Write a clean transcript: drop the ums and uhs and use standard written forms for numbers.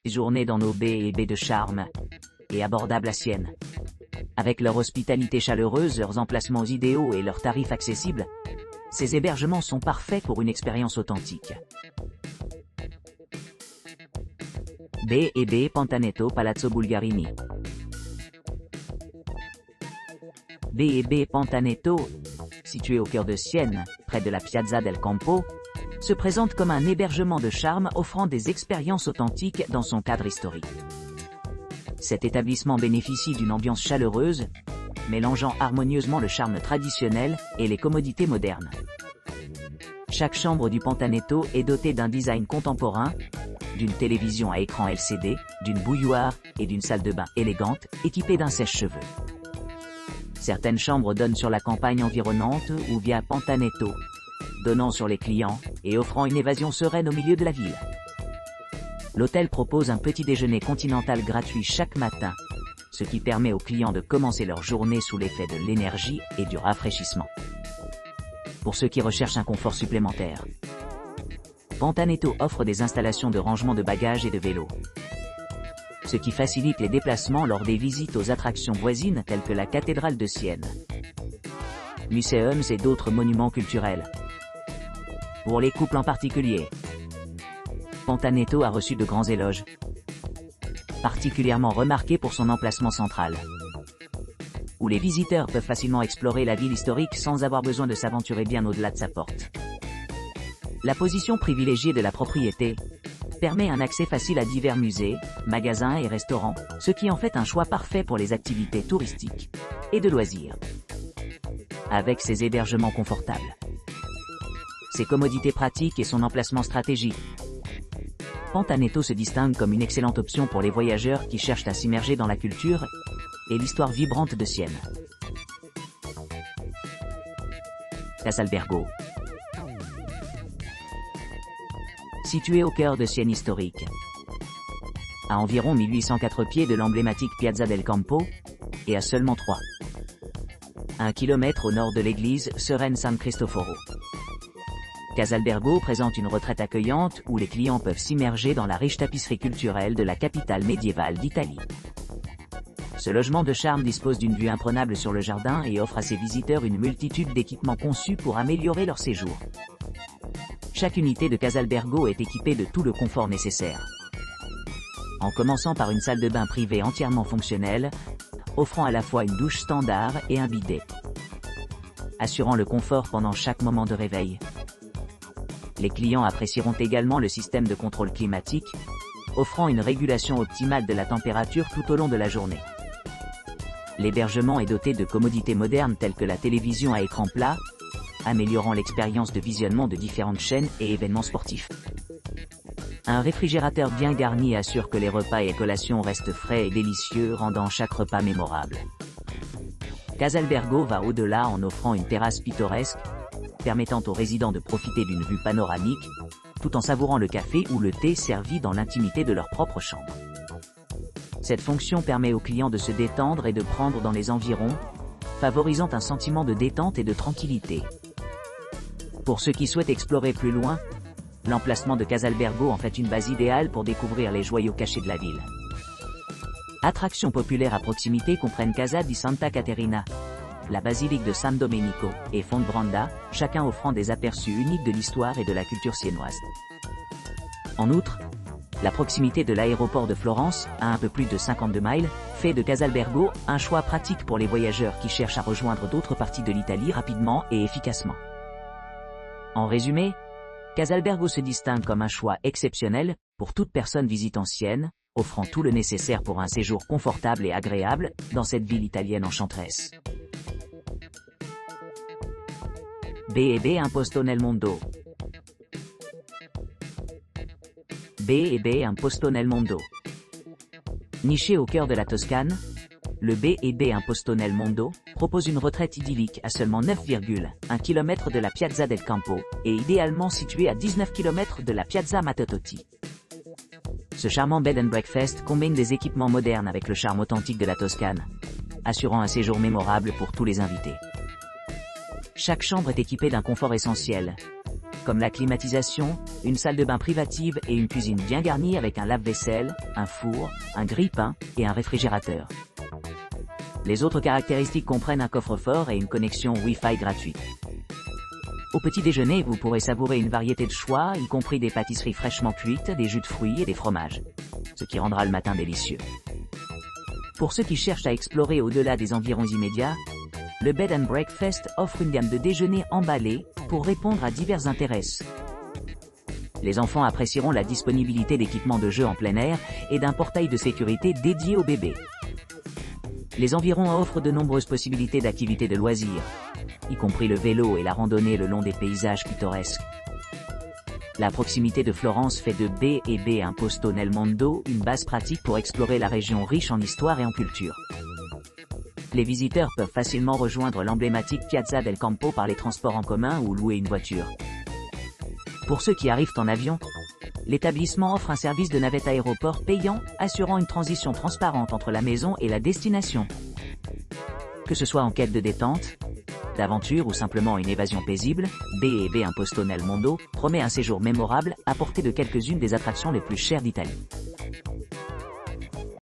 Journée dans nos B&B de charme et abordables à Sienne. Avec leur hospitalité chaleureuse, leurs emplacements idéaux et leurs tarifs accessibles, ces hébergements sont parfaits pour une expérience authentique. B&B Pantanetto Palazzo Bulgarini. B&B Pantanetto, situé au cœur de Sienne, près de la Piazza del Campo, se présente comme un hébergement de charme offrant des expériences authentiques dans son cadre historique. Cet établissement bénéficie d'une ambiance chaleureuse, mélangeant harmonieusement le charme traditionnel et les commodités modernes. Chaque chambre du Pantanetto est dotée d'un design contemporain, d'une télévision à écran LCD, d'une bouilloire et d'une salle de bain élégante, équipée d'un sèche-cheveux. Certaines chambres donnent sur la campagne environnante ou via Pantanetto, donnant sur les clients et offrant une évasion sereine au milieu de la ville. L'hôtel propose un petit déjeuner continental gratuit chaque matin, ce qui permet aux clients de commencer leur journée sous l'effet de l'énergie et du rafraîchissement. Pour ceux qui recherchent un confort supplémentaire, Pantanetto offre des installations de rangement de bagages et de vélos, ce qui facilite les déplacements lors des visites aux attractions voisines telles que la cathédrale de Sienne, muséums et d'autres monuments culturels. Pour les couples en particulier, Pantanetto a reçu de grands éloges, particulièrement remarqué pour son emplacement central, où les visiteurs peuvent facilement explorer la ville historique sans avoir besoin de s'aventurer bien au-delà de sa porte. La position privilégiée de la propriété permet un accès facile à divers musées, magasins et restaurants, ce qui en fait un choix parfait pour les activités touristiques et de loisirs. Avec ses hébergements confortables, ses commodités pratiques et son emplacement stratégique, Pantanetto se distingue comme une excellente option pour les voyageurs qui cherchent à s'immerger dans la culture et l'histoire vibrante de Sienne. Casalbergo. Situé au cœur de Sienne historique, à environ 1804 pieds de l'emblématique Piazza del Campo, et à seulement 1 km au nord de l'église sereine San Cristoforo. Casalbergo présente une retraite accueillante où les clients peuvent s'immerger dans la riche tapisserie culturelle de la capitale médiévale d'Italie. Ce logement de charme dispose d'une vue imprenable sur le jardin et offre à ses visiteurs une multitude d'équipements conçus pour améliorer leur séjour. Chaque unité de Casalbergo est équipée de tout le confort nécessaire, en commençant par une salle de bain privée entièrement fonctionnelle, offrant à la fois une douche standard et un bidet, assurant le confort pendant chaque moment de réveil. Les clients apprécieront également le système de contrôle climatique, offrant une régulation optimale de la température tout au long de la journée. L'hébergement est doté de commodités modernes telles que la télévision à écran plat, améliorant l'expérience de visionnement de différentes chaînes et événements sportifs. Un réfrigérateur bien garni assure que les repas et collations restent frais et délicieux, rendant chaque repas mémorable. Casalbergo va au-delà en offrant une terrasse pittoresque, permettant aux résidents de profiter d'une vue panoramique, tout en savourant le café ou le thé servi dans l'intimité de leur propre chambre. Cette fonction permet aux clients de se détendre et de prendre dans les environs, favorisant un sentiment de détente et de tranquillité. Pour ceux qui souhaitent explorer plus loin, l'emplacement de Casalbergo en fait une base idéale pour découvrir les joyaux cachés de la ville. Attractions populaires à proximité comprennent Casa di Santa Caterina, la basilique de San Domenico et Fontbranda, chacun offrant des aperçus uniques de l'histoire et de la culture siennoise. En outre, la proximité de l'aéroport de Florence, à un peu plus de 52 miles, fait de Casalbergo un choix pratique pour les voyageurs qui cherchent à rejoindre d'autres parties de l'Italie rapidement et efficacement. En résumé, Casalbergo se distingue comme un choix exceptionnel pour toute personne visitant Sienne, offrant tout le nécessaire pour un séjour confortable et agréable dans cette ville italienne enchanteresse. B&B Imposto nel Mondo. B&B Imposto nel Mondo. Niché au cœur de la Toscane, le B&B Imposto nel Mondo propose une retraite idyllique à seulement 9,1 km de la Piazza del Campo et idéalement situé à 19 km de la Piazza Matteotti. Ce charmant bed and breakfast combine des équipements modernes avec le charme authentique de la Toscane, assurant un séjour mémorable pour tous les invités. Chaque chambre est équipée d'un confort essentiel, comme la climatisation, une salle de bain privative et une cuisine bien garnie avec un lave-vaisselle, un four, un grille-pain et un réfrigérateur. Les autres caractéristiques comprennent un coffre-fort et une connexion Wi-Fi gratuite. Au petit déjeuner, vous pourrez savourer une variété de choix, y compris des pâtisseries fraîchement cuites, des jus de fruits et des fromages, ce qui rendra le matin délicieux. Pour ceux qui cherchent à explorer au-delà des environs immédiats, le Bed and Breakfast offre une gamme de déjeuners emballés pour répondre à divers intérêts. Les enfants apprécieront la disponibilité d'équipements de jeu en plein air et d'un portail de sécurité dédié aux bébés. Les environs offrent de nombreuses possibilités d'activités de loisirs, y compris le vélo et la randonnée le long des paysages pittoresques. La proximité de Florence fait de B&B un posto nel mondo une base pratique pour explorer la région riche en histoire et en culture. Les visiteurs peuvent facilement rejoindre l'emblématique Piazza del Campo par les transports en commun ou louer une voiture. Pour ceux qui arrivent en avion, l'établissement offre un service de navette aéroport payant, assurant une transition transparente entre la maison et la destination. Que ce soit en quête de détente, d'aventure ou simplement une évasion paisible, B&B un posto nel mondo promet un séjour mémorable à portée de quelques-unes des attractions les plus chères d'Italie.